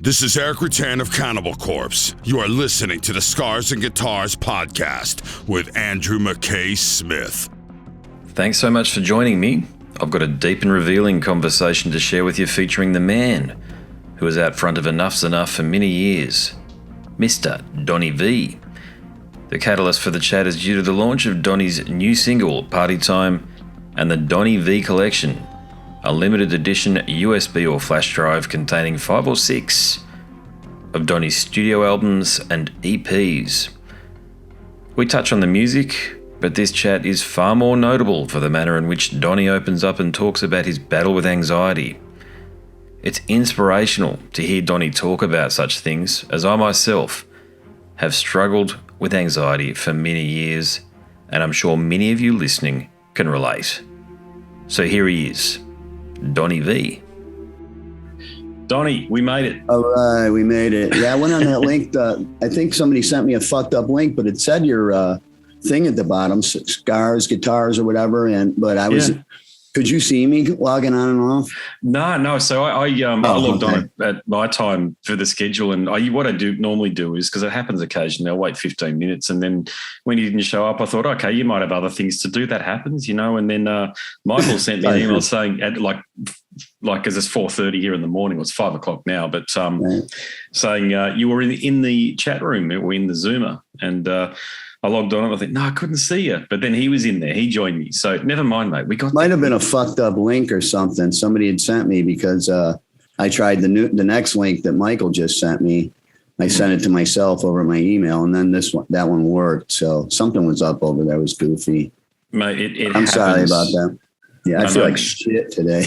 This is Eric Rutan of Cannibal Corpse. You are listening to the Scars and Guitars podcast with Andrew McKay Smith. Thanks so much for joining me. I've got a deep and revealing conversation to share with you featuring the man who was out front of Enuff Z'Nuff for many years, Mr. Donnie Vie. The catalyst for the chat is due to the launch of Donnie's new single, Party Time, and the Donnie Vie Collection, a limited edition USB or flash drive containing 5 or 6 of Donnie's studio albums and EPs. We touch on the music, but this chat is far more notable for the manner in which Donnie opens up and talks about his battle with anxiety. It's inspirational to hear Donnie talk about such things, as I myself have struggled with anxiety for many years, and I'm sure many of you listening can relate. So here he is, Donnie Vie. Donnie, we made it. All right, we made it. Yeah, I went on that link. I think somebody sent me a fucked up link, but it said your thing at the bottom, Scars, Guitars, or whatever. But I was, could you see me logging on and off? No. So I logged on at my time for the schedule, and what I normally do is, because it happens occasionally, I'll wait 15 minutes, and then when you didn't show up, I thought, okay, you might have other things to do. That happens, and then Michael sent me an email saying, because it's 4:30 here in the morning, it's 5 o'clock now, but saying you were in the chat room or in the Zoomer, and I logged on and I thought, no, I couldn't see you. But then he was in there. He joined me. So never mind, mate. Might have been a fucked up link or something somebody had sent me, because I tried the next link that Michael just sent me. I sent it to myself over my email, and then that one worked. So something was up over there. It was goofy. Mate, I'm sorry about that. Yeah, I feel like shit today.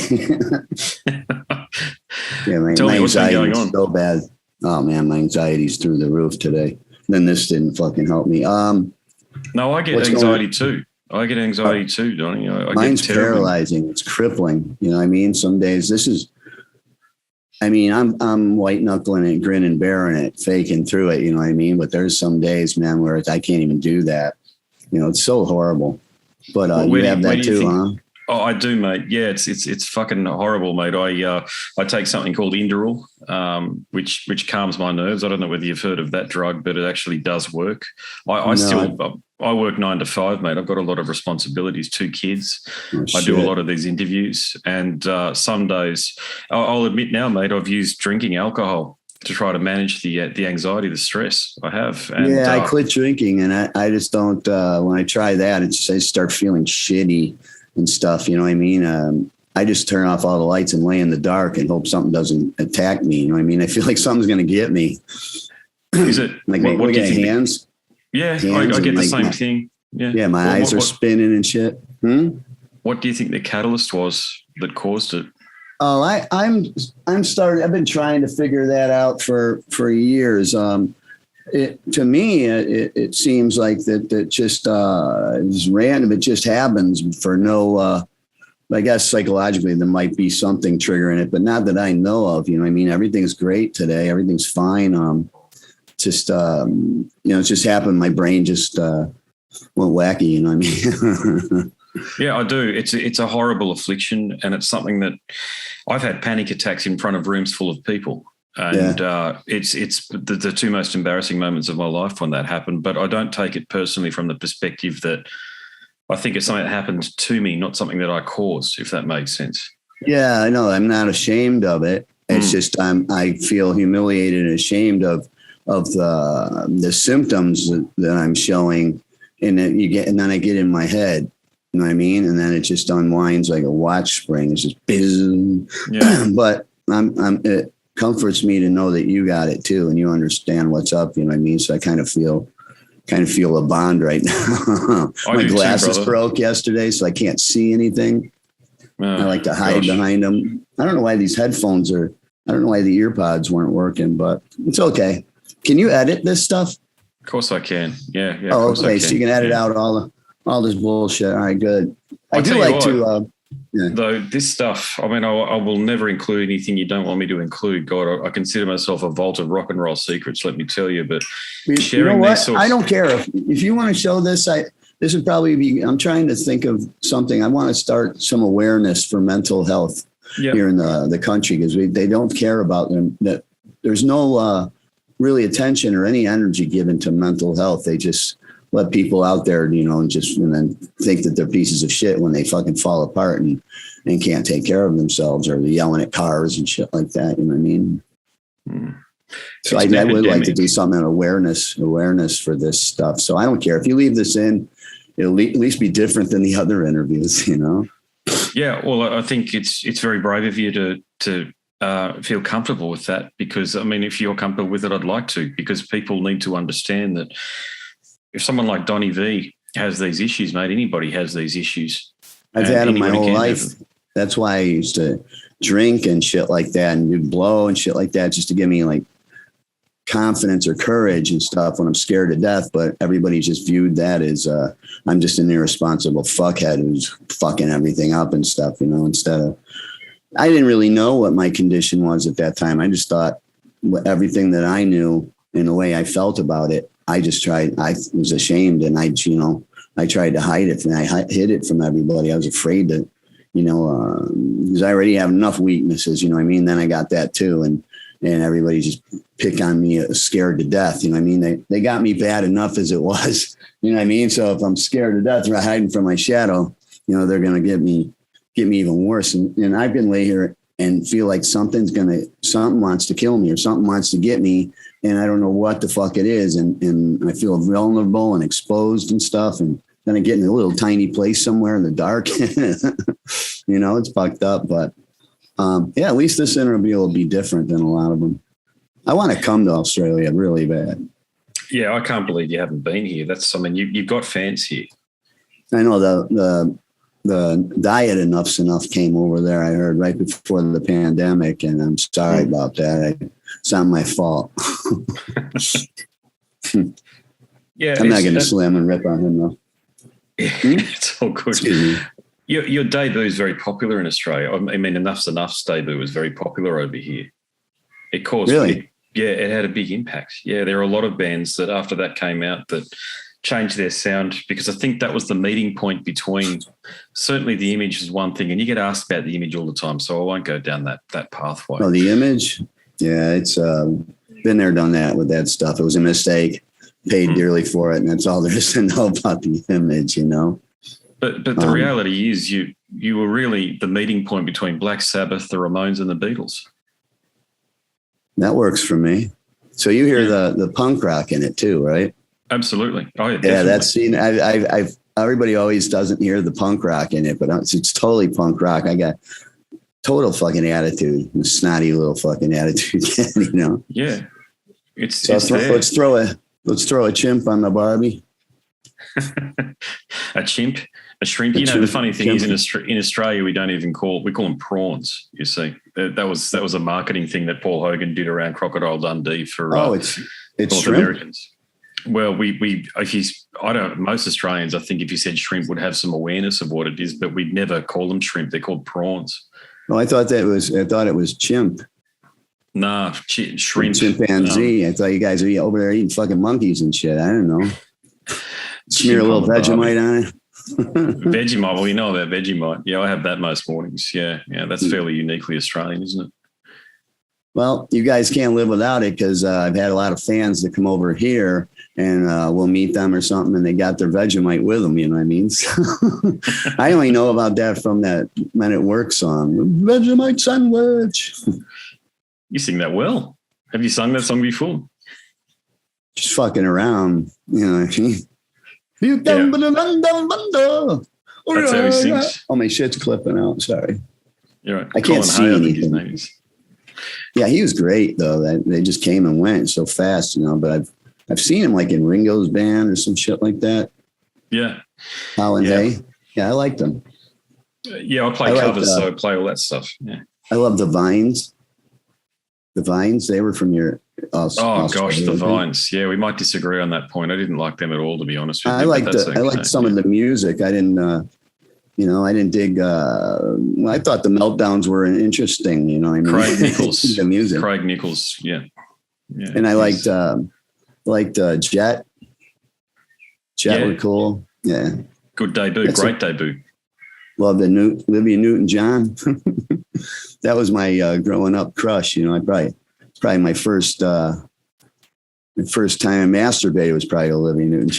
Yeah, my anxiety is so bad. Oh, man, my anxiety's through the roof today. Then this didn't fucking help me. No, I get anxiety too. I get anxiety too, Donnie. Mine's paralyzing. It's crippling. You know what I mean? Some days I'm white knuckling it, grinning, bearing it, faking through it. You know what I mean? But there's some days, man, where I can't even do that. It's so horrible. But you have that too, huh? Oh, I do, mate. Yeah, it's fucking horrible, mate. I take something called Inderal, which calms my nerves. I don't know whether you've heard of that drug, but it actually does work. I work 9 to 5, mate. I've got a lot of responsibilities, 2 kids. I do a lot of these interviews, and some days, I'll admit now, mate, I've used drinking alcohol to try to manage the anxiety, the stress I have. And, I quit drinking, and I just don't. When I try that, I start feeling shitty and stuff, you know what I mean? I just turn off all the lights and lay in the dark and hope something doesn't attack me. You know what I mean? I feel like something's going to get me. Is it? Like, what do you think? Hands? Yeah, I get the same thing. Yeah, my eyes are spinning and shit. What do you think the catalyst was that caused it? Oh, I'm starting. I've been trying to figure that out for years. To me, it seems like that just is random. It just happens for no. I guess psychologically there might be something triggering it, but not that I know of. You know what I mean? Everything's great today. Everything's fine. It just happened. My brain just went wacky. You know what I mean? Yeah, I do. It's a horrible affliction, and it's something that I've had panic attacks in front of rooms full of people. And it's the 2 most embarrassing moments of my life when that happened. But I don't take it personally from the perspective that I think it's something that happened to me, not something that I caused, if that makes sense. Yeah, I know. I'm not ashamed of it. It's just I feel humiliated and ashamed of the symptoms that I'm showing, and then I get in my head. You know what I mean? And then it just unwinds like a watch spring. It's just boom. Yeah. But it comforts me to know that you got it too, and you understand what's up. You know what I mean? So I kind of feel a bond right now. My glasses broke yesterday, so I can't see anything. I like to hide behind them. I don't know why these headphones I don't know why the ear pods weren't working, but it's okay. Can you edit this stuff? Of course I can. Yeah. Oh, okay. So you can edit out all this bullshit. All right, good. I do like to. Though this stuff, I will never include anything you don't want me to include. God, I consider myself a vault of rock and roll secrets, let me tell you. But sharing these sorts, I don't care if you want to show this. This would probably be. I'm trying to think of something. I want to start some awareness for mental health here in the country, because they don't care about them. That there's no really attention or any energy given to mental health. They just let people out there, you know, and then think that they're pieces of shit when they fucking fall apart and can't take care of themselves, or they're yelling at cars and shit like that. You know what I mean? So I would like to do something on awareness for this stuff. So I don't care if you leave this in, it'll at least be different than the other interviews, you know? Yeah. Well, I think it's very brave of you to feel comfortable with that, because, I mean, if you're comfortable with it, I'd like to, because people need to understand that if someone like Donnie V has these issues, mate, anybody has these issues. I've had them my whole life. That's why I used to drink and shit like that, and you'd blow and shit like that, just to give me like confidence or courage and stuff when I'm scared to death. But everybody just viewed that as I'm just an irresponsible fuckhead who's fucking everything up and stuff, you know, instead of, I didn't really know what my condition was at that time. I just thought everything that I knew and the way I felt about it, I was ashamed, and I tried to hide it, and I hid it from everybody. I was afraid to, you know, because I already have enough weaknesses, you know what I mean? Then I got that too. And everybody just pick on me, scared to death. You know what I mean? They got me bad enough as it was, you know what I mean? So if I'm scared to death or hiding from my shadow, you know, they're going to get me even worse. And I've been lay here and feel like something wants to kill me, or something wants to get me. And I don't know what the fuck it is. And I feel vulnerable and exposed and stuff. And then I get in a little tiny place somewhere in the dark. You know, it's fucked up. But yeah, at least this interview will be different than a lot of them. I want to come to Australia really bad. Yeah, I can't believe you haven't been here. That's something you've got fans here. I know the diet Enuff Z'Nuff came over there, I heard, right before the pandemic, and I'm sorry about that. It's not my fault. Yeah, I'm not going to slam and rip on him though. It's all good. Your debut is very popular in Australia. I mean, Enuff Z'Nuff's debut was very popular over here. It caused, really? It had a big impact. Yeah, there are a lot of bands that after that came out that changed their sound, because I think that was the meeting point between, certainly the image is one thing, and you get asked about the image all the time, so I won't go down that pathway. Oh, the image? Yeah, it's been there, done that with that stuff. It was a mistake, paid dearly for it, and that's all there is to know about the image, you know? But the reality is you were really the meeting point between Black Sabbath, the Ramones, and the Beatles. That works for me. So you hear the punk rock in it too, right? Absolutely. Oh yeah, yeah. That's I've everybody always doesn't hear the punk rock in it, but it's totally punk rock. I got total fucking attitude, snotty little fucking attitude, you know. Yeah, let's throw a chimp on the Barbie. A chimp, a shrimp. You know, the funny thing is in Australia we call them prawns. You see, that was a marketing thing that Paul Hogan did around Crocodile Dundee for it's North shrimp? Americans. Well, most Australians, I think if you said shrimp, would have some awareness of what it is, but we'd never call them shrimp. They're called prawns. No, I thought it was chimp. Nah, shrimp. Chimpanzee. I thought you guys were over there eating fucking monkeys and shit. I don't know. Smear a little Vegemite on it. Vegemite. Well, you know about Vegemite. Yeah, I have that most mornings. Yeah, that's fairly uniquely Australian, isn't it? Well, you guys can't live without it, because I've had a lot of fans that come over here and we'll meet them or something, and they got their Vegemite with them. You know what I mean? So I only know about that from that Men at Work song, Vegemite sandwich. You sing that well. Have you sung that song before? Just fucking around, you know what I mean? That's how he sings. Oh, my shit's clipping out. Sorry. You're right. I can't see anything. Yeah, he was great though. They just came and went so fast, you know. But I've seen him like in Ringo's band or some shit like that. Yeah. Holland Day. Yeah, I liked them. Yeah, I play covers, so I play all that stuff. Yeah. I love the Vines. The Vines, they were from your. Gosh, the Vines. Yeah, we might disagree on that point. I didn't like them at all, to be honest with you. I liked some of the music. I didn't. I didn't dig. I thought the Meltdowns were interesting. You know, what I mean, Craig Nichols, the music. Craig Nichols, yeah. And I liked Jet. Jet were cool. Yeah, good debut, great debut. Love the Olivia Newton-John. That was my growing up crush. You know, I probably probably my first time I masturbated was probably Olivia Newton.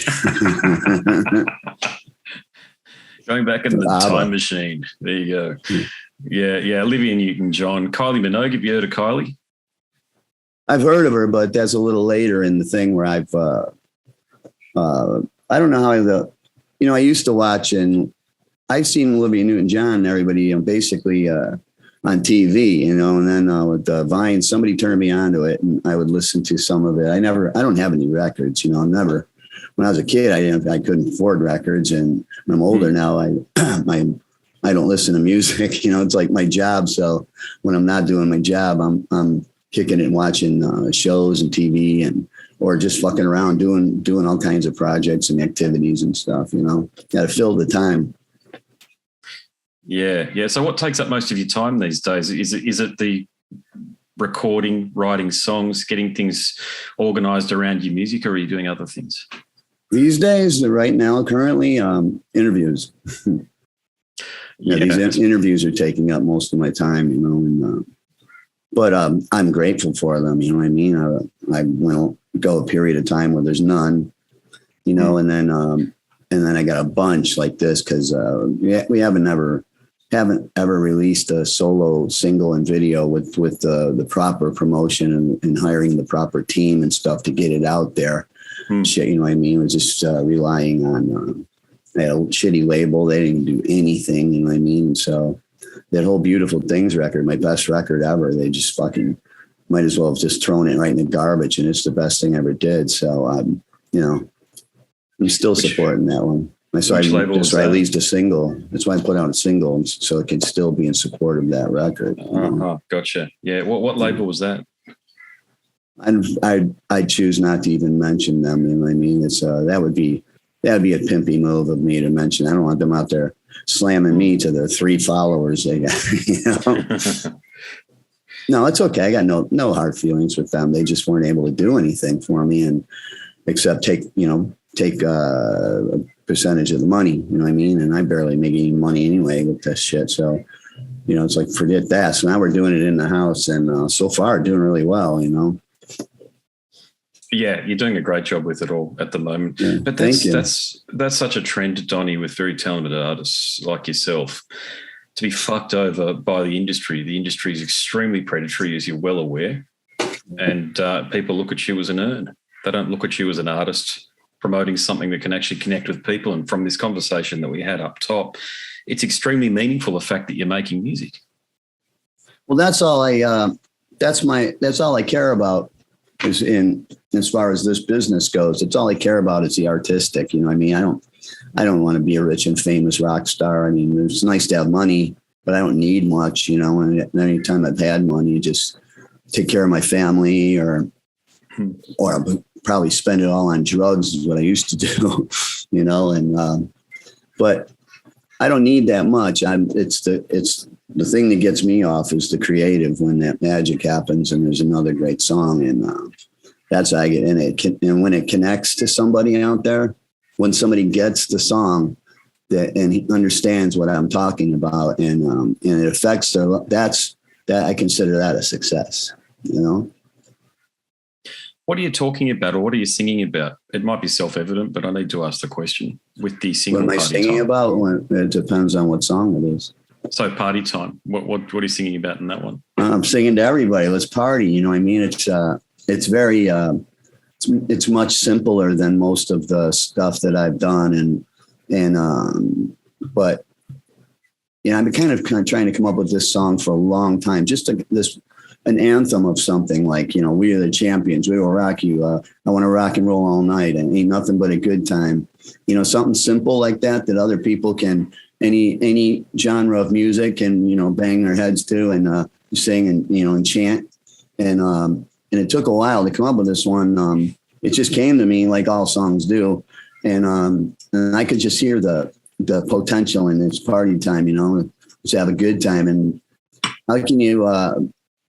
Going back in the time machine. There you go. Yeah. Olivia Newton-John. Kylie Minogue. Have you heard of Kylie? I've heard of her, but that's a little later in the thing where I've, I don't know how I used to watch, and I've seen Olivia Newton-John and everybody, basically on TV, and then with Vine, somebody turned me onto it, and I would listen to some of it. I don't have any records, when I was a kid, I couldn't afford records, and when I'm older now, I don't listen to music. It's like my job. So when I'm not doing my job, I'm kicking it and watching shows and TV or just fucking around doing all kinds of projects and activities and stuff. Got to fill the time. Yeah. So what takes up most of your time these days? Is it the recording, writing songs, getting things organized around your music, or are you doing other things? These days, right now, currently, interviews. These interviews are taking up most of my time, but I'm grateful for them. You know what I mean? I will go a period of time where there's none, and then I got a bunch like this because we haven't ever released a solo single and video with the proper promotion and hiring the proper team and stuff to get it out there. Shit, you know what I mean? We're just relying on a shitty label. They didn't do anything, you know what I mean? So that whole Beautiful Things record, my best record ever, they just fucking might as well have just thrown it right in the garbage, and it's the best thing I ever did. So I'm still supporting that one. So I released a single. That's why I put out a single, so it can still be in support of that record. Gotcha. Yeah. What label was that? I choose not to even mention them. You know what I mean? It's that would be a pimpy move of me to mention. I don't want them out there slamming me to the 3 followers they got. No, it's okay. I got no hard feelings with them. They just weren't able to do anything for me, and except take a percentage of the money. You know what I mean? And I barely make any money anyway with this shit. So, it's like, forget that. So now we're doing it in the house, and so far doing really well. Yeah, you're doing a great job with it all at the moment. Yeah, but that's such a trend, Donnie, with very talented artists like yourself, to be fucked over by the industry. The industry is extremely predatory, as you're well aware, and people look at you as an earn. They don't look at you as an artist promoting something that can actually connect with people. And from this conversation that we had up top, it's extremely meaningful, the fact that you're making music. Well, that's all I care about. Is as far as this business goes, it's all I care about is the artistic. You know what I mean? I don't want to be a rich and famous rock star. I mean, it's nice to have money, but I don't need much, and anytime I've had money, just take care of my family or I'll probably spend it all on drugs is what I used to do, but I don't need that much. It's the thing that gets me off is the creative, when that magic happens and there's another great song, and that's how I get in it. And when it connects to somebody out there, when somebody gets the song and he understands what I'm talking about, and it affects their, that I consider that a success. What are you talking about, or what are you singing about? It might be self-evident, but I need to ask the question. With the single, what am I singing about? It depends on what song it is. So Party Time. What are you singing about in that one? I'm singing to everybody. Let's party. You know what I mean? It's very it's much simpler than most of the stuff that I've done, but I've been kind of trying to come up with this song for a long time. Just an anthem of something like, we are the champions. We will rock you. I want to rock and roll all night, and ain't nothing but a good time. Something simple like that other people can, any genre of music can, bang their heads to and sing and, and chant. And it took a while to come up with this one. It just came to me like all songs do. And I could just hear the potential in this party time, just have a good time. And how can you,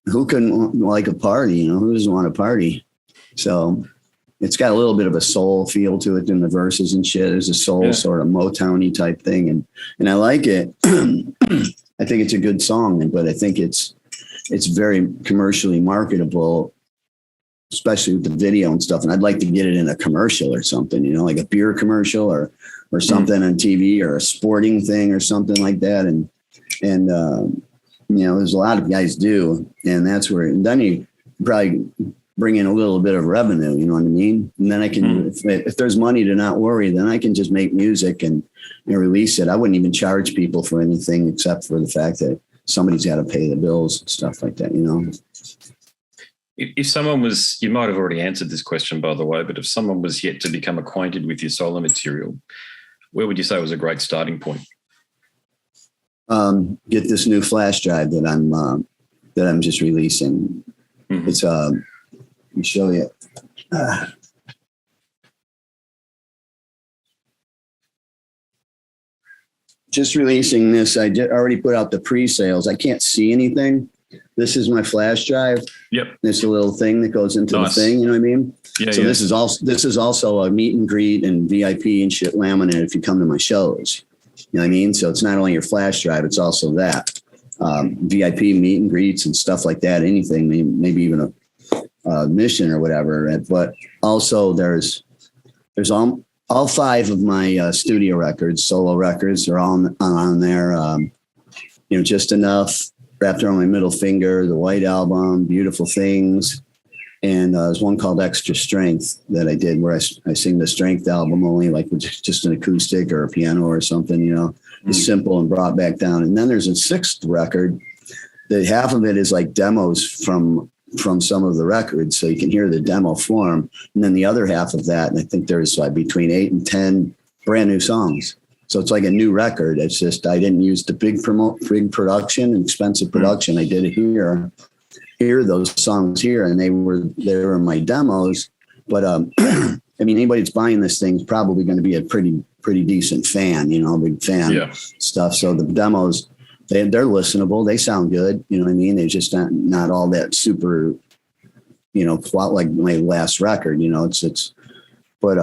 who couldn't like a party? Who doesn't want to party? So it's got a little bit of a soul feel to it in the verses and shit. There's a soul sort of Motown-y type thing. And I like it. I think it's a good song, but I think it's very commercially marketable especially with the video and stuff. And I'd like to get it in a commercial or something, you know, like a beer commercial or something on TV or a sporting thing or something like that. And you know, there's a lot of guys do, and that's where, and then you probably bring in a little bit of revenue, you know what I mean? And then I can, if there's money to not worry, then I can just make music and release it. I wouldn't even charge people for anything except for the fact that somebody's got to pay the bills and stuff like that, you know? If someone was, you might have already answered this question, by the way, but if someone was yet to become acquainted with your solo material, where would you say was a great starting point? Get this new flash drive that I'm just releasing. It's let me show you. Just releasing this. I already put out the pre-sales. I can't see anything. This is my flash drive. Yep. This little thing that goes into the thing. You know what I mean? Yeah. So this is also a meet and greet and VIP and shit laminate if you come to my shows. You know what I mean? So it's not only your flash drive, it's also that VIP meet and greets and stuff like that. Anything, maybe even a mission or whatever. But also there's all 5 of my studio records, solo records, are all on there. You know, Just Enough, Wrapped Around My Middle Finger, the White Album, Beautiful Things. And there's one called Extra Strength that I did where I sing the Strength album only, like with just an acoustic or a piano or something, you know, it's simple and brought back down. And then there's a 6th record that half of it is like demos from some of the records. So you can hear the demo form. And then the other half of that, and I think there's like between 8 and 10 brand new songs. So it's like a new record. It's just, I didn't use the big production and expensive production. I did it here. Hear those songs here, and they were my demos. But I mean, anybody that's buying this thing is probably going to be a pretty decent fan, you know, big fan stuff. So the demos, they're listenable. They sound good. You know what I mean? They're just not all that super, you know, like my last record. You know, but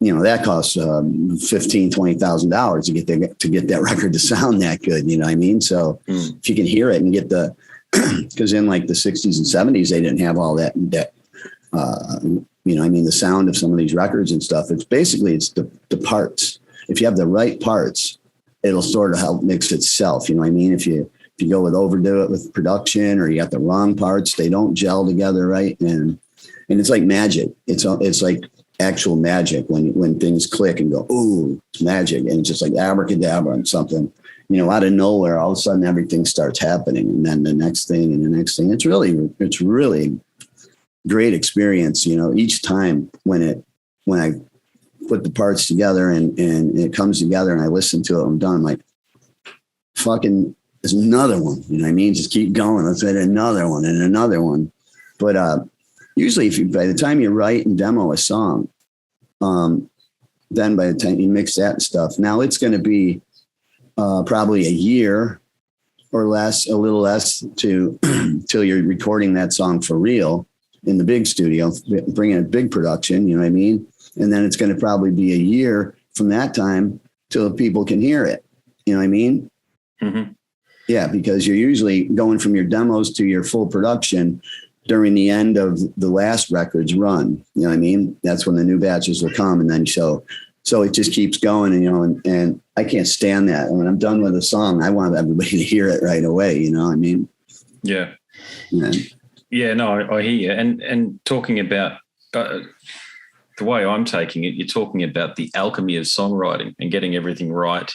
you know, that costs $15,000-$20,000 to get that record to sound that good. You know what I mean? So if you can hear it and get because in like the 60s and 70s, they didn't have all that, you know, I mean, the sound of some of these records and stuff, it's the parts. If you have the right parts, it'll sort of help mix itself. You know what I mean? If you go overdo it with production, or you got the wrong parts, they don't gel together right. And it's like magic. It's like actual magic when things click and go, ooh, it's magic. And it's just like abracadabra and something. You know, out of nowhere, all of a sudden everything starts happening, and then the next thing and the next thing. It's really great experience. You know, each time when I put the parts together and it comes together and I listen to it, I'm done. I'm like, fucking, there's another one. You know what I mean? Just keep going. Let's hit another one and another one. But usually, by the time you write and demo a song, then by the time you mix that stuff, now it's going to be probably a year or less, a little less, till you're recording that song for real in the big studio, bringing a big production, you know what I mean? And then it's going to probably be a year from that time till people can hear it. You know what I mean? Mm-hmm. Yeah, because you're usually going from your demos to your full production during the end of the last record's run. You know what I mean? That's when the new batches will come. And then so it just keeps going, and, you know, and I can't stand that. When I'm done with a song, I want everybody to hear it right away. You know what I mean? Yeah. Yeah, no, I hear you. And talking about the way I'm taking it, you're talking about the alchemy of songwriting and getting everything right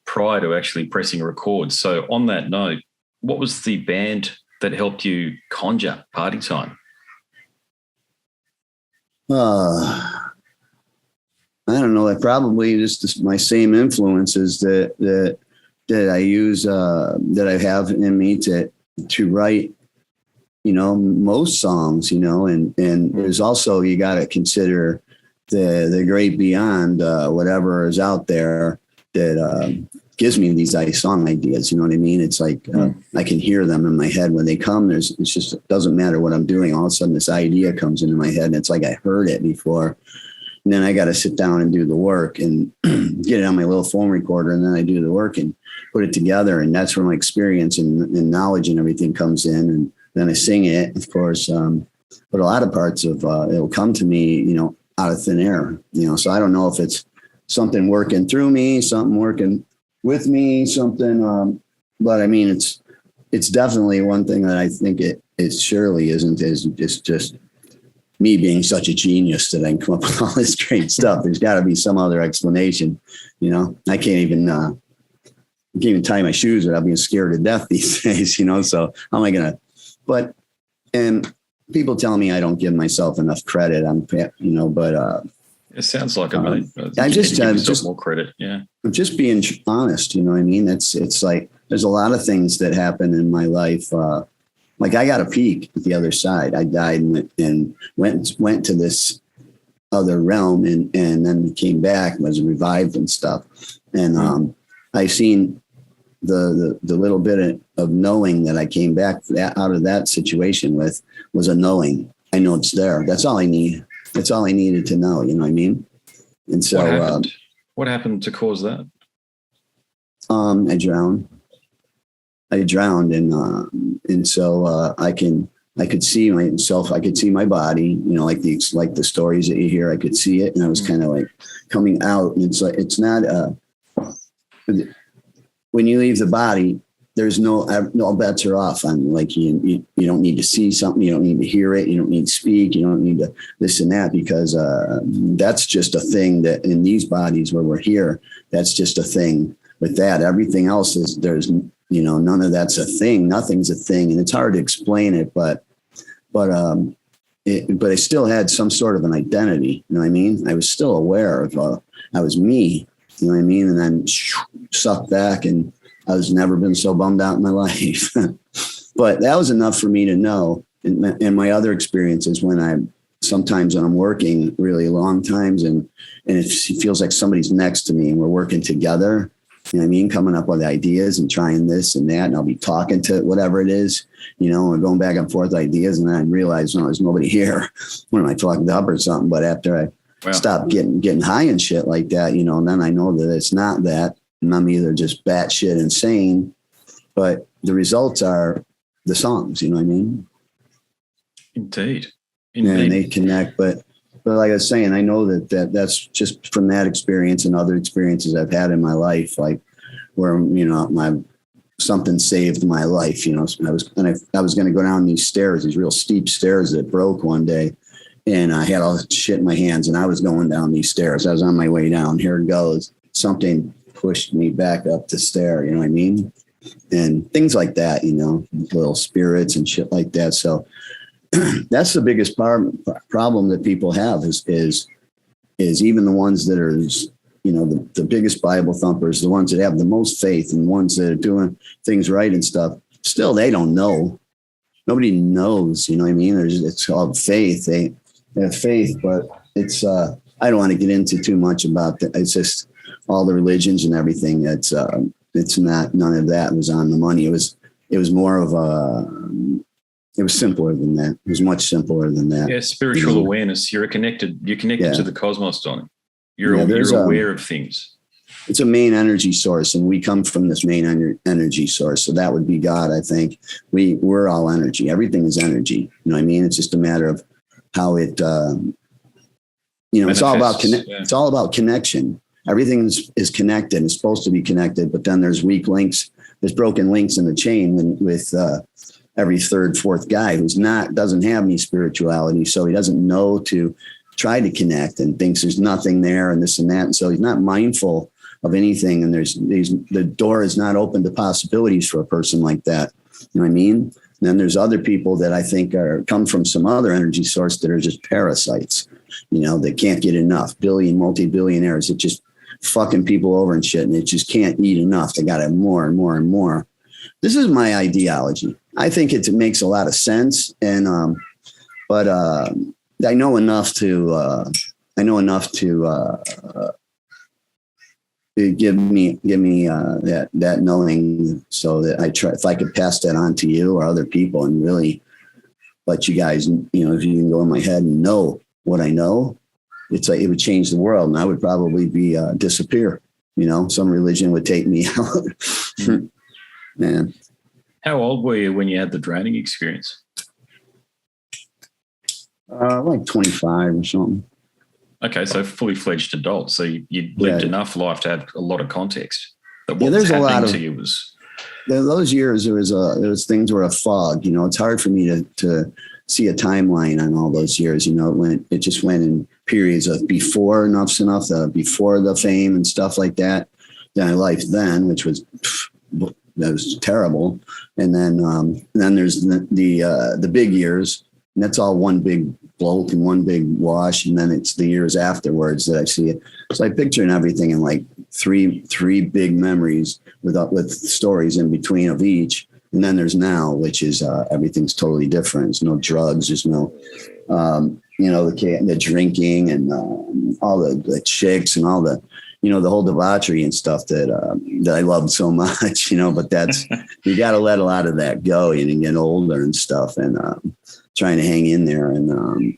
prior to actually pressing record. So on that note, what was the band that helped you conjure Party Time? I don't know. Probably just my same influences that I use, that I have in me to write, you know, most songs, you know, and there's also, you got to consider the great beyond, whatever is out there that gives me these song ideas. You know what I mean? It's like I can hear them in my head when they come. It doesn't matter what I'm doing. All of a sudden, this idea comes into my head, and it's like I heard it before. And then I got to sit down and do the work and get it on my little phone recorder, and then I do the work and put it together. And that's where my experience and knowledge and everything comes in. And then I sing it, of course. but a lot of parts of it'll come to me, out of thin air, so I don't know if it's something working through me, something working with me, something, but I mean, it's definitely one thing that I think it surely isn't, is just me being such a genius that I can come up with all this great stuff. There's got to be some other explanation. I can't even tie my shoes without being scared to death these days, so how am I going to, and people tell me I don't give myself enough credit. But it sounds like it, mate. I just more credit. Yeah. I'm just being honest. You know what I mean? It's like, there's a lot of things that happen in my life. Like I got a peek at the other side. I died and went to this other realm and then came back, was revived and stuff. And I seen the little bit of knowing that I came back out of that situation with was a knowing. I know it's there. That's all I need. That's all I needed to know. You know what I mean? And so what happened to cause that? I drowned and so I could see myself. I could see my body, like the stories that you hear. I could see it, and I was kind of like coming out. And it's not when you leave the body, there's no bets are off. On like you don't need to see something, you don't need to hear it, you don't need to speak, you don't need to this and that, because that's just a thing that in these bodies where we're here, that's just a thing. With that, everything else is there's none of that's a thing. Nothing's a thing, and it's hard to explain it, but I still had some sort of an identity. You know what I mean? I was still aware of I was me. You know what I mean? And then sucked back, and I was never been so bummed out in my life. But that was enough for me to know. And my other experiences sometimes when I'm working really long times and it feels like somebody's next to me and we're working together. You know what I mean? Coming up with ideas and trying this and that. And I'll be talking to whatever it is, and going back and forth ideas. And then I realize, no, there's nobody here. What am I talking up or something? But after I stop getting high and shit like that, and then I know that it's not that. And I'm either just batshit insane, but the results are the songs, you know what I mean? Indeed. And they connect. But like I was saying, I know that's just from that experience and other experiences I've had in my life, like where, something saved my life, I was going to go down these stairs, these real steep stairs that broke one day. And I had all this shit in my hands and I was going down these stairs. I was on my way down. Here it goes. Something pushed me back up the stair. You know what I mean? And things like that, little spirits and shit like that. So that's the biggest problem that people have is even the ones that are, the biggest Bible thumpers, the ones that have the most faith and ones that are doing things right and stuff. Still, they don't know. Nobody knows. You know what I mean? It's called faith. They have faith, but it's. I don't want to get into too much about that. It's just all the religions and everything. It's not. None of that was on the money. It was more of a. It was simpler than that. It was much simpler than that. Yeah, spiritual awareness. You're connected to the cosmos, Donnie. You're aware of things. It's a main energy source, and we come from this main energy source. So that would be God, I think. We're all energy. Everything is energy. You know what I mean? It's just a matter of how it, it's all about It's all about connection. Everything is connected. It's supposed to be connected, but then there's weak links. There's broken links in the chain with every third, fourth guy who's doesn't have any spirituality. So he doesn't know to try to connect and thinks there's nothing there and this and that. And so he's not mindful of anything. And the door is not open to possibilities for a person like that. You know what I mean? And then there's other people that I think come from some other energy source that are just parasites, that can't get enough. Multi-billionaires that just fucking people over and shit. And they just can't eat enough. They got to have more and more and more. This is my ideology. I think it makes a lot of sense. And, but I know enough to give me that knowing, so that I try, if I could pass that on to you or other people and really let you guys, if you can go in my head and know what I know, it's like it would change the world, and I would probably be disappear. Some religion would take me out. Man. How old were you when you had the drowning experience? Like 25 or something. Okay, so fully fledged adult. So you lived enough life to have a lot of context. That what there's was a lot happening of to you was. Those years. There was things were a fog. It's hard for me to see a timeline on all those years. It just went in periods of before Enuff Z'Nuff, before the fame and stuff like that. Then my life then, which was that was terrible, and then there's the big years, and that's all one big bloke and one big wash, and then it's the years afterwards that I see it. So I picture everything in like three big memories with stories in between of each. And then there's now, which is everything's totally different. There's no drugs. There's no, the drinking and all the chicks and all the, the whole debauchery and stuff that I loved so much, but that's, you got to let a lot of that go and get older and stuff and trying to hang in there. And,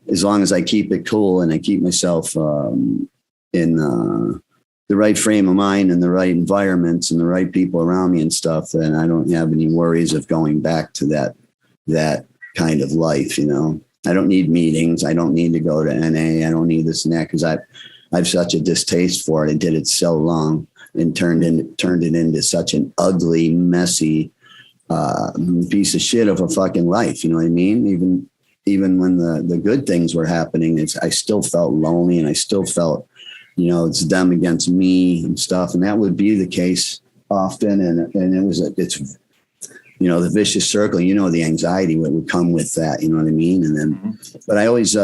as long as I keep it cool and I keep myself in the right frame of mind and the right environments and the right people around me and stuff, then I don't have any worries of going back to that kind of life. I don't need meetings. I don't need to go to NA. I don't need this and that because I've such a distaste for it. I did it so long and turned it into such an ugly, messy piece of shit of a fucking life. You know what I mean? Even when the good things were happening, I still felt lonely and I still felt, it's them against me and stuff. And that would be the case often. And it's the vicious circle, the anxiety that would come with that, you know what I mean? And then, but I always,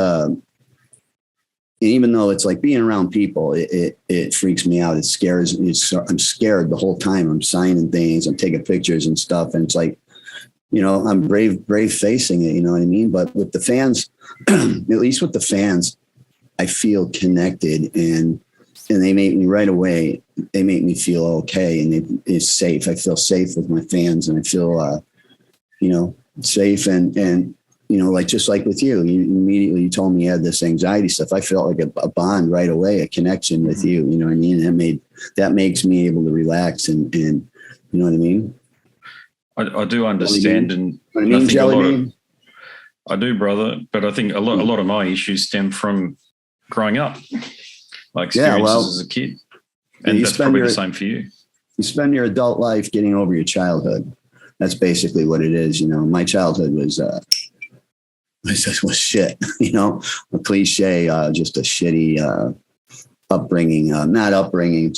even though it's like being around people, it freaks me out. It scares me. I'm scared the whole time. I'm signing things. I'm taking pictures and stuff. And it's like, I'm brave facing it, you know what I mean? But with the fans, at least with the fans, I feel connected and they make me right away. They make me feel okay. And it's safe. I feel safe with my fans and I feel, safe and, like, just like with you, immediately you told me you had this anxiety stuff. I felt like a bond right away, a connection with you, you know what I mean? And that makes me able to relax and you know what I mean? I do understand. And I think I do, brother. But I think a lot of my issues stem from growing up, my experiences as a kid. And that's probably the same for you. You spend your adult life getting over your childhood. That's basically what it is. My childhood was shit, a cliche, just a shitty upbringing, not upbringing,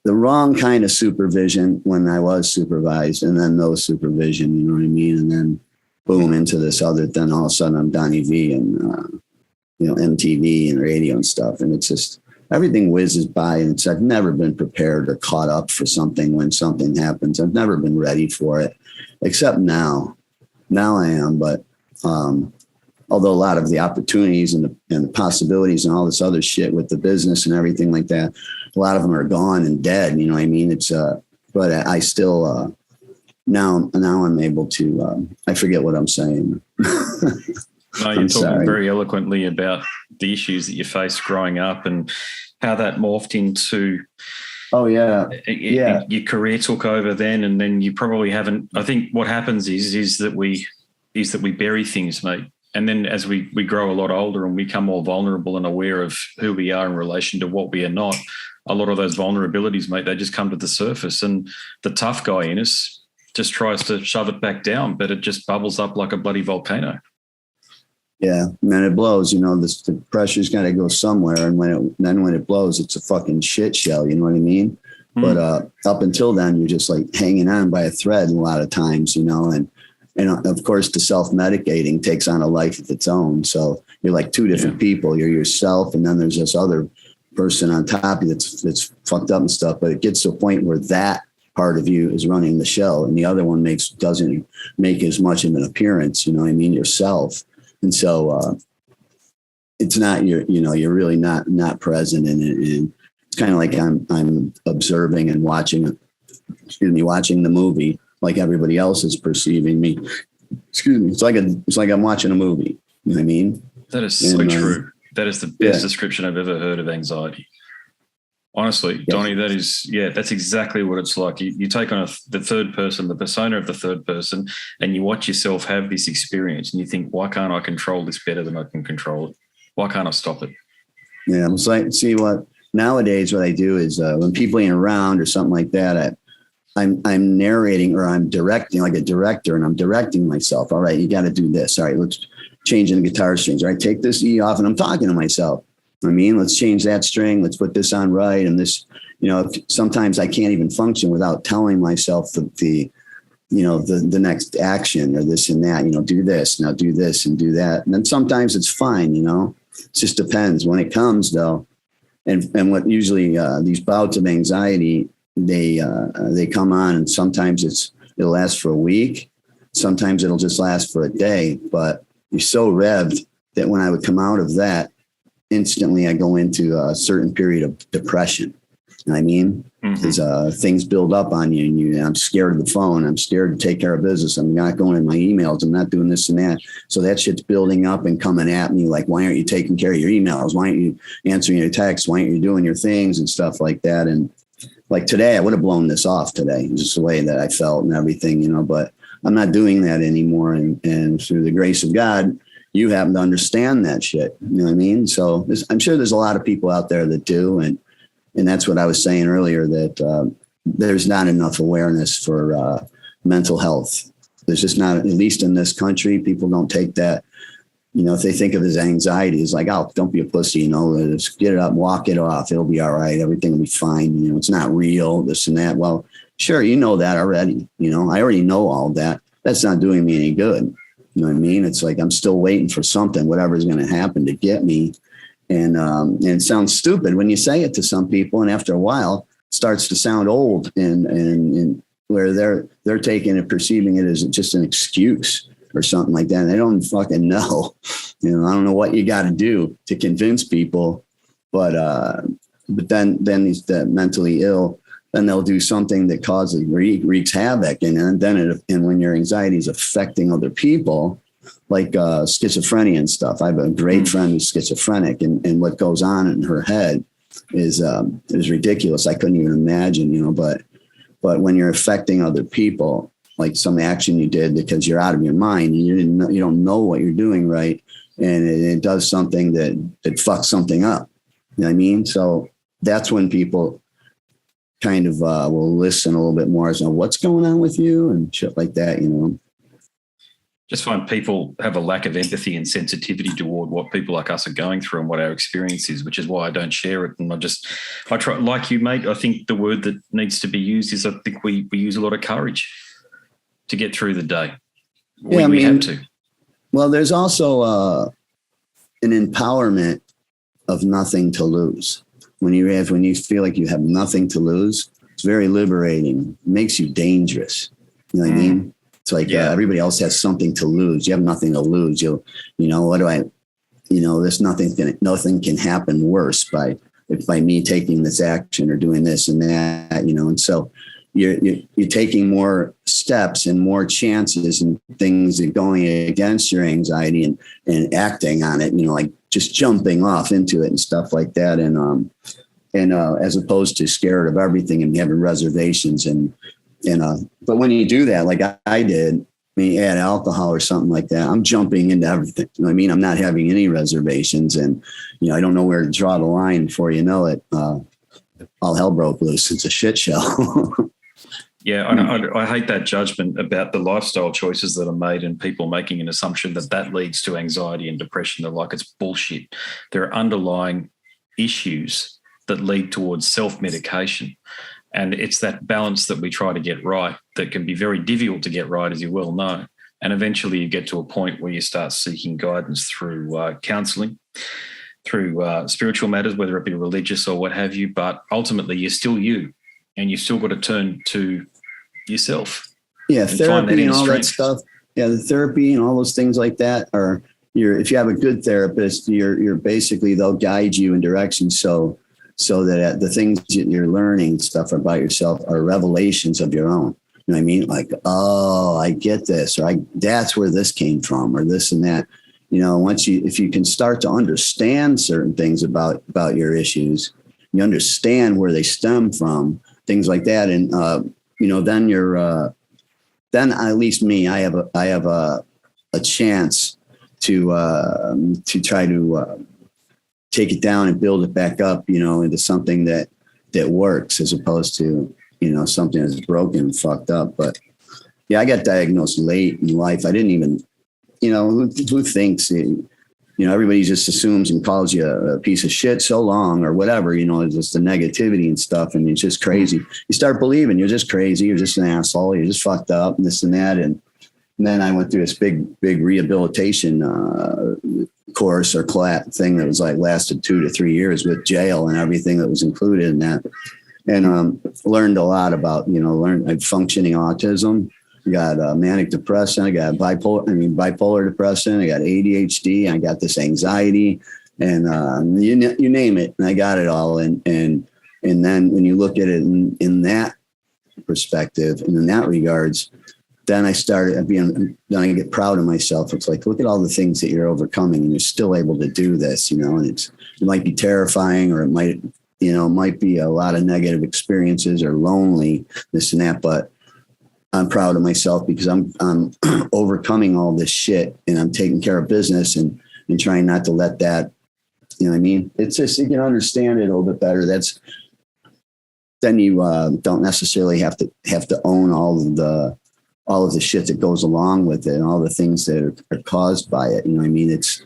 the wrong kind of supervision when I was supervised and then no supervision, you know what I mean? And then boom, into this other, then all of a sudden I'm Donnie Vie and, MTV and radio and stuff. And it's just, everything whizzes by and I've never been prepared or caught up for something when something happens. I've never been ready for it, except now. Now I am, but although a lot of the opportunities and the possibilities and all this other shit with the business and everything like that, a lot of them are gone and dead. You know what I mean? It's but I still now I'm able to. I forget what I'm saying. No, you're talking very eloquently about the issues that you faced growing up and how that morphed into. Oh yeah, your career took over then, and then you probably haven't. I think what happens is that we bury things, mate, and then as we grow a lot older and we become more vulnerable and aware of who we are in relation to what we are not, a lot of those vulnerabilities, mate, they just come to the surface, and the tough guy in us just tries to shove it back down, but it just bubbles up like a bloody volcano. Yeah, and then it blows. The pressure's got to go somewhere, and when it blows, it's a fucking shit show. You know what I mean? But up until then, you're just like hanging on by a thread a lot of times, and of course, the self-medicating takes on a life of its own. So you're like two different people. You're yourself, and then there's this other person on top of you that's fucked up and stuff. But it gets to a point where that part of you is running the show, and the other one doesn't make as much of an appearance. You know what I mean? Yourself. And so it's not you're really not present in it. And it's kind of like I'm observing and watching the movie like everybody else is perceiving me. Excuse me. It's like I'm watching a movie. You know what I mean? That is so true. That is the best description I've ever heard of anxiety. Honestly, Donnie, that's exactly what it's like. You take on the third person, the persona of the third person, and you watch yourself have this experience, and you think, why can't I control this better than I can control it? Why can't I stop it? Yeah, it's like, see, nowadays what I do is when people ain't around or something like that, I'm narrating, or I'm directing, like a director, and I'm directing myself. All right, you got to do this. All right, let's change in the guitar strings. All right, take this E off, and I'm talking to myself. I mean, let's change that string. Let's put this on right. And this, sometimes I can't even function without telling myself the next action or this and that, do this, now do this and do that. And then sometimes it's fine, it just depends when it comes though. And what usually these bouts of anxiety, they come on, and sometimes it'll last for a week. Sometimes it'll just last for a day, but you're so revved that when I would come out of that, instantly I go into a certain period of depression. You know what I mean? Because things build up on you, and I'm scared of the phone. I'm scared to take care of business. I'm not going in my emails. I'm not doing this and that. So that shit's building up and coming at me like, why aren't you taking care of your emails? Why aren't you answering your texts? Why aren't you doing your things and stuff like that? And like today, I would have blown this off today, just the way that I felt and everything, but I'm not doing that anymore. And through the grace of God, you happen to understand that shit. You know what I mean? So I'm sure there's a lot of people out there that do. And that's what I was saying earlier, that there's not enough awareness for mental health. There's just not, at least in this country, people don't take that, if they think of his anxiety, it's like, oh, don't be a pussy, just get it up, walk it off. It'll be all right. Everything will be fine. It's not real, this and that. Well, sure. That already, I already know all that. That's not doing me any good. You know what I mean? It's like I'm still waiting for something, whatever's going to happen to get me. And it sounds stupid when you say it to some people, and after a while, it starts to sound old, and where they're taking it, perceiving it as just an excuse or something like that. And they don't fucking know. I don't know what you got to do to convince people, but then these mentally ill, then they'll do something that wreaks havoc. And when your anxiety is affecting other people, like schizophrenia and stuff. I have a great friend who's schizophrenic, and what goes on in her head is ridiculous. I couldn't even imagine, but when you're affecting other people, like some action you did because you're out of your mind, and you don't know what you're doing right, and it does something that fucks something up. You know what I mean? So that's when people kind of will listen a little bit more as to what's going on with you and shit like that, Just find people have a lack of empathy and sensitivity toward what people like us are going through and what our experience is, which is why I don't share it. And I try, like you, mate, I think the word that needs to be used is, I think we use a lot of courage to get through the day. We have to. Well, there's also an empowerment of nothing to lose. When you feel like you have nothing to lose, it's very liberating. It makes you dangerous. You know what I mean? It's like everybody else has something to lose. You have nothing to lose. There's nothing can happen worse by me taking this action or doing this and that, and so you're taking more steps and more chances and things that going against your anxiety and acting on it, like just jumping off into it and stuff like that. And as opposed to scared of everything and having reservations but when you do that, like I did, when you add alcohol or something like that, I'm jumping into everything. You know what I mean? I'm not having any reservations, and, I don't know where to draw the line before you know it. All hell broke loose. It's a shit show. Yeah, I hate that judgment about the lifestyle choices that are made and people making an assumption that leads to anxiety and depression. They're like, it's bullshit. There are underlying issues that lead towards self-medication. And it's that balance that we try to get right that can be very difficult to get right, as you well know. And eventually you get to a point where you start seeking guidance through counselling, through spiritual matters, whether it be religious or what have you. But ultimately you're still you, and you've still got to turn to yourself. Yeah, therapy and all that stuff. Yeah, the therapy and all those things like that are, if you have a good therapist, you're basically, they'll guide you in directions so that the things that you're learning stuff about yourself are revelations of your own. You know what I mean? Like, oh, I get this, or that's where this came from, or this and that. If you can start to understand certain things about your issues, you understand where they stem from, things like that. And, then then at least me, I have a chance to try to take it down and build it back up, into something that works, as opposed to, something that's broken and fucked up. But yeah, I got diagnosed late in life. I didn't even, who thinks, everybody just assumes and calls you a piece of shit so long or whatever, it's just the negativity and stuff. And it's just crazy. You start believing you're just crazy. You're just an asshole. You're just fucked up and this and that. And then I went through this big rehabilitation course or thing that was like lasted 2 to 3 years with jail and everything that was included in that. And learned a lot about, I had functioning autism. I got manic depression. I got bipolar depression. I got ADHD. I got this anxiety, and you name it. And I got it all. And then when you look at it in that perspective and in that regards, then I started then I get proud of myself. It's like, look at all the things that you're overcoming, and you're still able to do this. And it might be terrifying, or it might be a lot of negative experiences or lonely, this and that, but I'm proud of myself because I'm overcoming all this shit, and I'm taking care of business and trying not to let that, it's just, you can understand it a little bit better. Then you don't necessarily have to own all of the shit that goes along with it and all the things that are caused by it. It's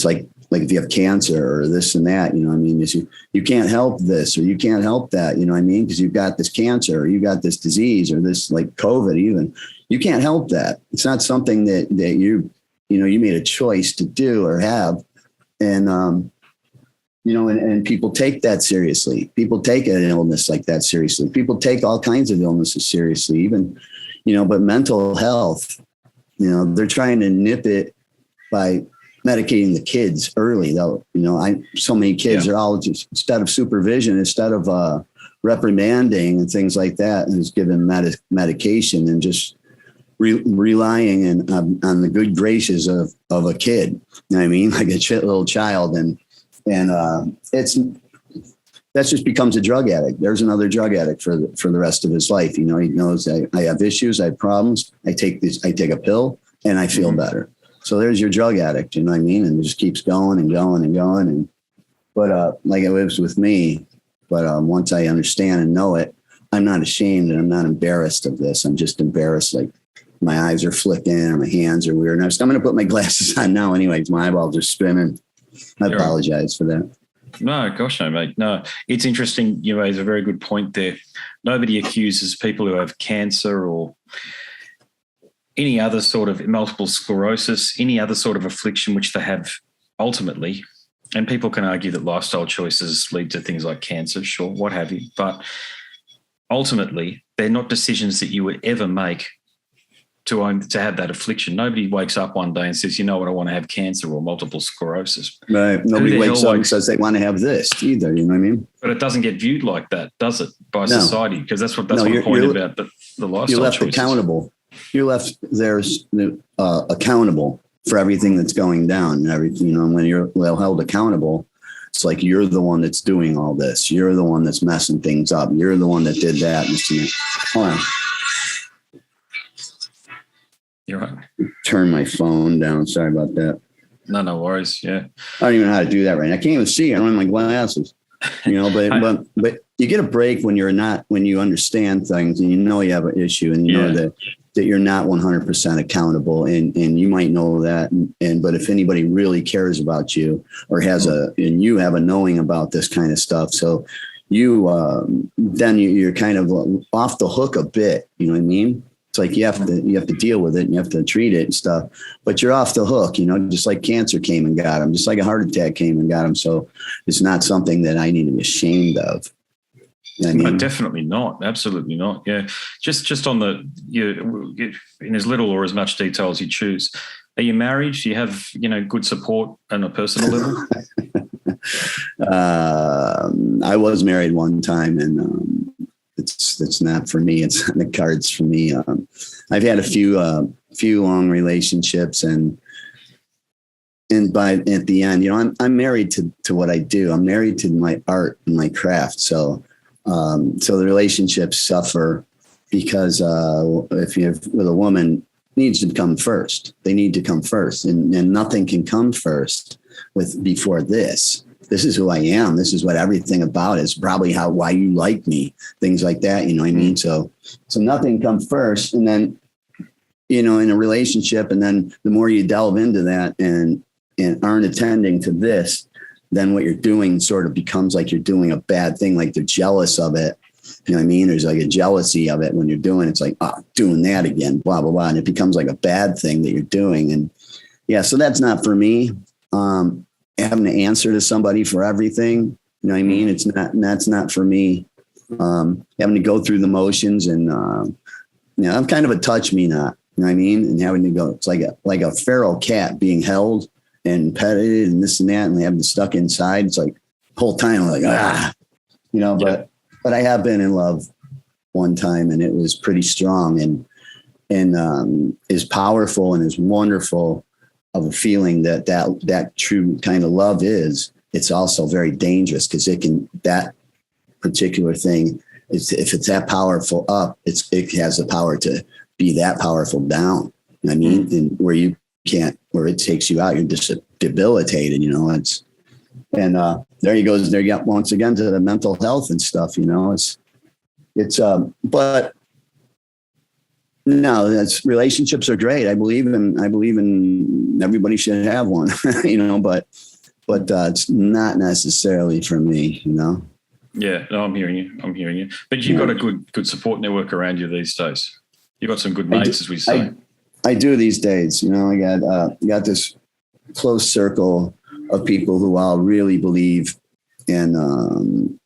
like if you have cancer or this and that, you can't help this or you can't help that, because you've got this cancer or you got this disease or this, like COVID even, you can't help that. It's not something that you made a choice to do or have. And, and people take that seriously. People take an illness like that seriously. People take all kinds of illnesses seriously, even, but mental health, they're trying to nip it by medicating the kids early, though. So many kids are all just, instead of supervision, instead of reprimanding and things like that, and is given medication and just relying on the good graces of a kid. Like a little child, and that just becomes a drug addict. There's another drug addict for the rest of his life. He knows I have issues, I have problems. I take a pill and I feel better. So there's your drug addict, And it just keeps going and going and going. But like it was with me, but once I understand and know it, I'm not ashamed and I'm not embarrassed of this. I'm just embarrassed. Like my eyes are flicking or my hands are weird. And I'm going to put my glasses on now anyways. My eyeballs are spinning. I apologize for that. No, gosh, no, mate. No, it's interesting. You raise a very good point there. Nobody accuses people who have cancer or any other sort of multiple sclerosis, any other sort of affliction which they have ultimately. And people can argue that lifestyle choices lead to things like cancer, sure, what have you. But ultimately, they're not decisions that you would ever make to have that affliction. Nobody wakes up one day and says, you know what, I want to have cancer or multiple sclerosis. Right. Nobody wakes up and says they want to have this either. You know what I mean? But it doesn't get viewed like that, does it, by society? Because that's what the point about the lifestyle You're left choices. Accountable. You're left there accountable for everything that's going down and everything. When you're held accountable, it's like you're the one that's doing all this. You're the one that's messing things up. You're the one that did that. Hold on. You're right. Turn my phone down. Sorry about that. No worries. Yeah. I don't even know how to do that right now. I can't even see. I don't have my glasses. But you get a break when you understand things and you have an issue and you know that you're not 100% accountable and you might know that. But if anybody really cares about you or and you have a knowing about this kind of stuff. So then you're kind of off the hook a bit. You know what I mean? It's like you have to deal with it and you have to treat it and stuff, but you're off the hook, just like cancer came and got him, just like a heart attack came and got him. So it's not something that I need to be ashamed of. No, definitely not. Absolutely not. Yeah. Just on in as little or as much detail as you choose. Are you married? Do you have, good support on a personal level? I was married one time and, it's not for me. It's on the cards for me. I've had a few long relationships and at the end, I'm married to what I do. I'm married to my art and my craft. So the relationships suffer because if you're with a woman, needs to come first. They need to come first, and nothing can come first before this. This is who I am. This is what everything about is. Probably why you like me, things like that. You know what I mean? So nothing comes first, and then in a relationship, and then the more you delve into that and aren't attending to this, then what you're doing sort of becomes like you're doing a bad thing, like they're jealous of it. You know what I mean? There's like a jealousy of it when you're doing it's like, doing that again, blah, blah, blah. And it becomes like a bad thing that you're doing. And yeah, so that's not for me. Having to answer to somebody for everything, you know what I mean? That's not for me. Having to go through the motions and, I'm kind of a touch me not, you know what I mean? And having to go, it's like a feral cat being held and petted and this and that, and they have them stuck inside. It's like the whole time, like, but I have been in love one time, and it was pretty strong and is powerful and is wonderful of a feeling that true kind of love is. It's also very dangerous because that particular thing, if it's that powerful up, it has the power to be that powerful down. I mean, and where it takes you out, you're just debilitated, there he goes. There you got once again to the mental health and stuff, but no, relationships are great. I believe in everybody should have one, but it's not necessarily for me, Yeah, no, I'm hearing you. But you've got a good support network around you these days. You've got some good mates, as we say. I do these days. I got this close circle of people who all really believe and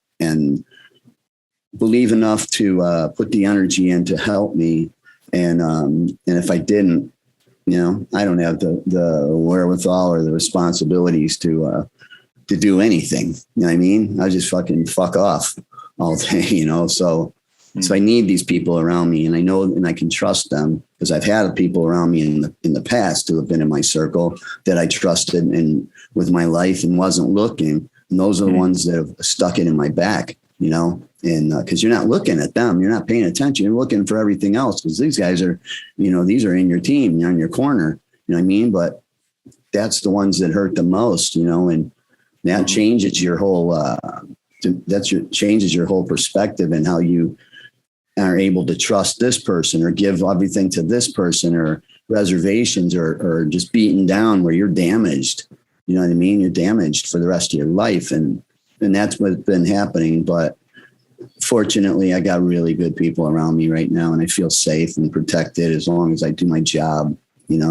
believe enough to put the energy in to help me. And if I didn't, I don't have the wherewithal or the responsibilities to do anything. You know what I mean? I just fucking fuck off all day, So I need these people around me, and I know, and I can trust them because I've had people around me in the past who have been in my circle that I trusted and with my life and wasn't looking. And those are the ones that have stuck it in my back, and because you're not looking at them, you're not paying attention. You're looking for everything else because these guys are, these are in your team, you're in your corner, you know what I mean? But that's the ones that hurt the most, and that changes your whole, changes your whole perspective and how you are able to trust this person or give everything to this person or reservations or just beaten down where you're damaged. You know what I mean? You're damaged for the rest of your life. And that's what's been happening. But fortunately, I got really good people around me right now, and I feel safe and protected as long as I do my job, It's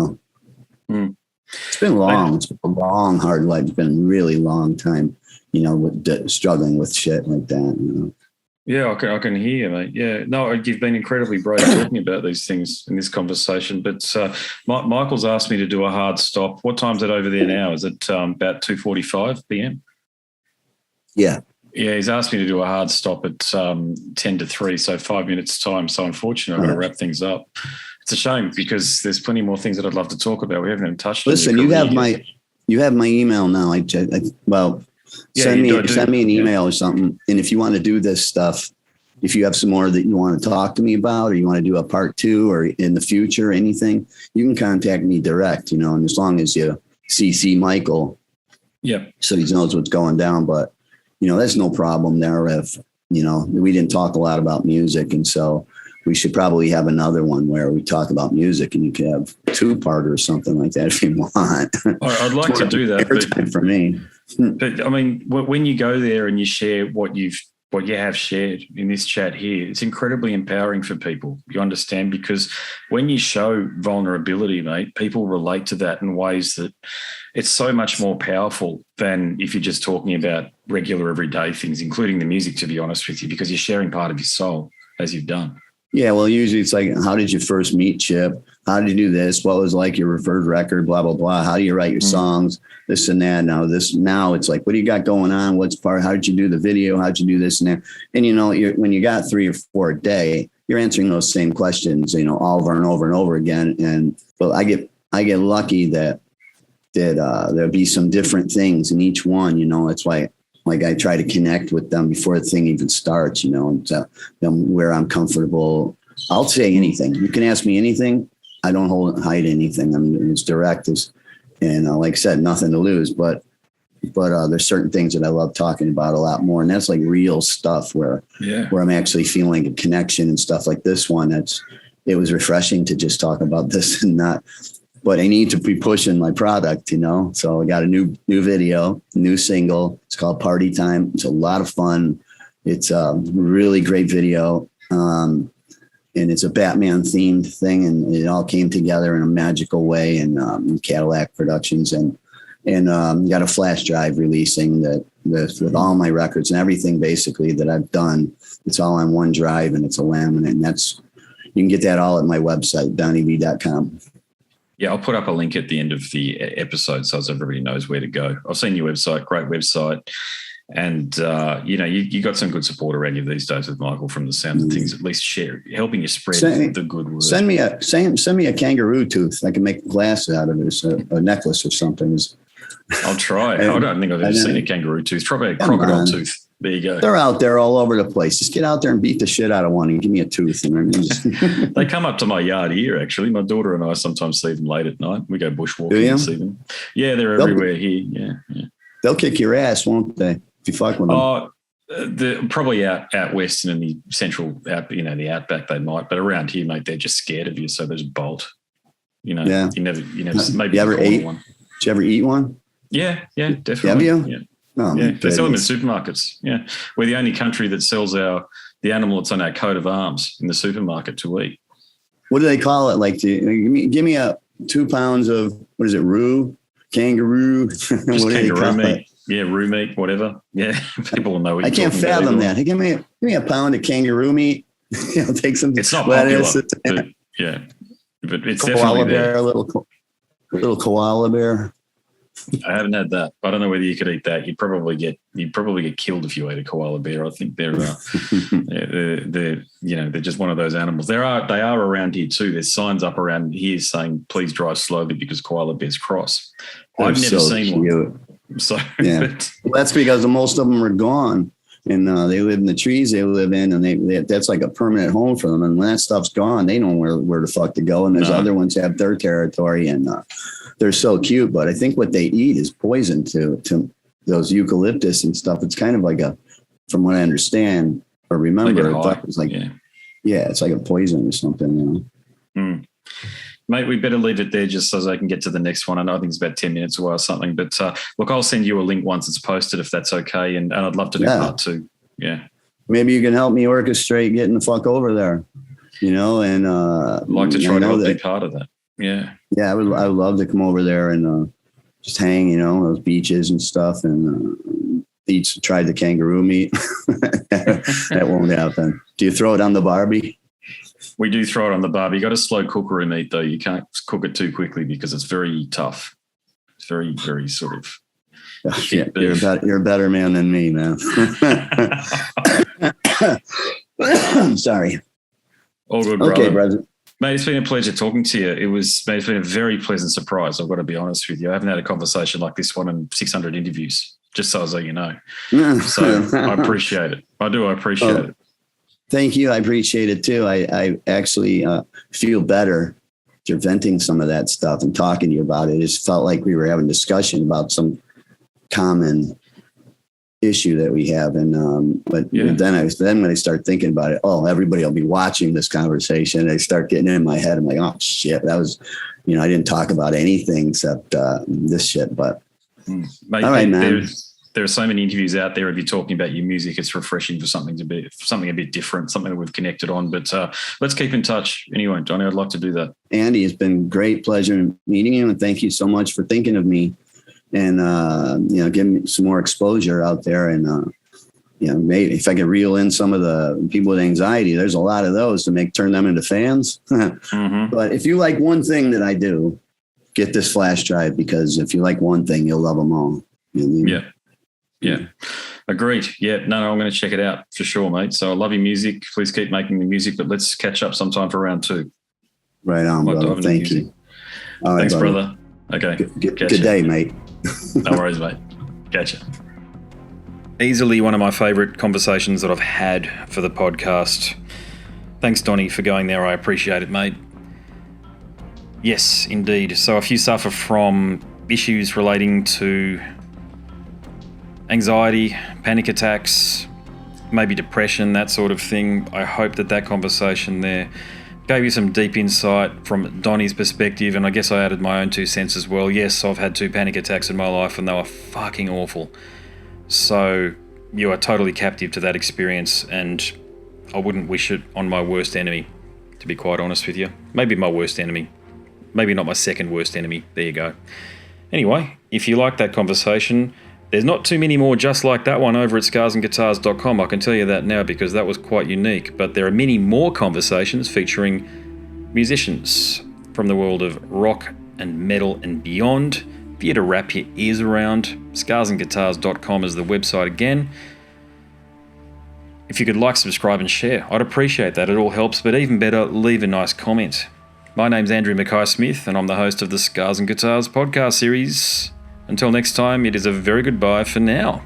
been long. It's been a long, hard life. It's been a really long time, with struggling with shit like that, Yeah, I can hear you, mate. Yeah, no, you've been incredibly brave talking about these things in this conversation. But Michael's asked me to do a hard stop. What time's it over there now? Is it about 2:45 p.m.? Yeah. Yeah, he's asked me to do a hard stop at 10 to 3, so 5 minutes time. So unfortunately, I've got to wrap things up. It's a shame because there's plenty more things that I'd love to talk about. We haven't even touched on. Listen, you have my email now. Send me an email or something. And if you want to do this stuff, if you have some more that you want to talk to me about, or you want to do a part 2 or in the future, anything, you can contact me direct, and as long as you CC Michael, so he knows what's going down. But, there's no problem there if, we didn't talk a lot about music. And so we should probably have another one where we talk about music, and you could have 2-part or something like that if you want. I'd like to do that. But for me. But I mean, when you go there and you share what you have shared in this chat here, it's incredibly empowering for people. You understand? Because when you show vulnerability, mate, people relate to that in ways that it's so much more powerful than if you're just talking about regular everyday things, including the music, to be honest with you, because you're sharing part of your soul as you've done. Yeah, well, usually it's like, how did you first meet Chip? How did you do this? What was like your referred record? Blah, blah, blah. How do you write your songs? This and that. Now it's like, what do you got going on? What's part? How did you do the video? How'd you do this and that? And, when you got 3 or 4 a day, you're answering those same questions, over and over and over again. But I get lucky that there'll be some different things in each one, you know. It's why, like, I try to connect with them before the thing even starts, you know, and so, where I'm comfortable. I'll say anything. You can ask me anything. I don't hide anything. I mean, it's direct as, and like I said, nothing to lose, but there's certain things that I love talking about a lot more. And that's like real stuff where I'm actually feeling a connection and stuff like this one. It was refreshing to just talk about this and not, but I need to be pushing my product, you know? So I got a new video, new single. It's called Party Time. It's a lot of fun. It's a really great video. And it's a Batman themed thing. And it all came together in a magical way in Cadillac Productions. And got a flash drive releasing that with all my records and everything basically that I've done. It's all on one drive and it's a laminate. And you can get that all at my website, donnievie.com. Yeah, I'll put up a link at the end of the episode so everybody knows where to go. I've seen your website, great website. And, you got some good support around you these days with Michael from the sound of things, at least helping you spread the good word. Send me a kangaroo tooth. I can make glasses out of it, a necklace or something. I'll try. I don't think I've ever seen a kangaroo tooth. Probably a crocodile tooth. There you go. They're out there all over the place. Just get out there and beat the shit out of one and give me a tooth. They come up to my yard here, actually. My daughter and I sometimes see them late at night. We go bushwalking and see them. Yeah, they're everywhere here. Yeah. They'll kick your ass, won't they, if you fuck with them? They're probably out west and in the central, the outback they might. But around here, mate, they're just scared of you, so they just bolt. You know, you never. Maybe you ever ate one. Did you ever eat one? Yeah, definitely. Have you? Yeah. Oh, yeah, they sell them in supermarkets. Yeah, we're the only country that sells the animal that's on our coat of arms in the supermarket to eat. What do they call it? Like, give me a 2 pounds of what is it? Kangaroo. Just kangaroo meat. Yeah, roo meat, whatever. Yeah, people will know. What I can't fathom that. Hey, give me a pound of kangaroo meat. Take some. It's not lettuce. Popular, but it's definitely there. A little koala bear. I haven't had that. I don't know whether you could eat that. You'd probably get killed if you ate a koala bear. I think they're just one of those animals. They are around here too. There's signs up around here saying please drive slowly because koala bears cross. I've never seen one. So yeah, well, that's because most of them are gone, and they live in the trees they live in, and that's like a permanent home for them. And when that stuff's gone, they know where the fuck to go. And there's other ones that have their territory, and they're so cute. But I think what they eat is poison to those eucalyptus and stuff. It's kind of like from what I understand or remember, it's like it's like a poison or something. You know. Mate, we better leave it there just so I can get to the next one. I know I think it's about 10 minutes away or something. But look, I'll send you a link once it's posted if that's okay. And I'd love to do part 2. Yeah. Maybe you can help me orchestrate getting the fuck over there, you know, and I'd like to try to be part of that. Yeah. Yeah, I would love to come over there and just hang, you know, those beaches and stuff and try the kangaroo meat. That won't happen. Do you throw it on the Barbie? We do throw it on the barbie. You got to slow cooker meat though. You can't cook it too quickly because it's very tough. It's very, very sort of. You're a better man than me, man. Sorry. All good, brother. Okay, brother. Mate, it's been a pleasure talking to you. It's been a very pleasant surprise. I've got to be honest with you. I haven't had a conversation like this one in 600 interviews. Just so you know. So I appreciate it. I appreciate it. Thank you. I appreciate it too. I actually feel better after venting some of that stuff and talking to you about it. It just felt like we were having a discussion about some common issue that we have. And then when I start thinking about it, everybody will be watching this conversation. I start getting in my head. I'm like, oh shit, that was, I didn't talk about anything except this shit. But mate, all right, man. There are so many interviews out there of you talking about your music. It's refreshing for something a bit different, something that we've connected on. But let's keep in touch anyway, Donnie. I'd like to do that. Andy, it's been great pleasure meeting you, and thank you so much for thinking of me and giving me some more exposure out there. And maybe if I could reel in some of the people with anxiety, there's a lot of those to turn them into fans. Mm-hmm. But if you like one thing that I do, get this flash drive, because if you like one thing, you'll love them all. Yeah. Agreed. Yeah. No, I'm going to check it out for sure, mate. So I love your music. Please keep making the music, but let's catch up sometime for round 2. Right on, brother. Thank you. All right, thanks, brother. Okay. Good day, mate. No worries, mate. Gotcha. Easily one of my favourite conversations that I've had for the podcast. Thanks, Donnie, for going there. I appreciate it, mate. Yes, indeed. So if you suffer from issues relating to anxiety, panic attacks, maybe depression, that sort of thing, I hope that conversation there gave you some deep insight from Donnie's perspective, and I guess I added my own 2 cents as well. Yes, I've had 2 panic attacks in my life and they were fucking awful. So you are totally captive to that experience, and I wouldn't wish it on my worst enemy, to be quite honest with you. Maybe my worst enemy. Maybe not my second worst enemy. There you go. Anyway, if you like that conversation, there's not too many more just like that one over at scarsandguitars.com. I can tell you that now because that was quite unique. But there are many more conversations featuring musicians from the world of rock and metal and beyond. If you had to wrap your ears around, scarsandguitars.com is the website again. If you could like, subscribe and share, I'd appreciate that. It all helps, but even better, leave a nice comment. My name's Andrew Mackay-Smith and I'm the host of the Scars and Guitars podcast series. Until next time, it is a very goodbye for now.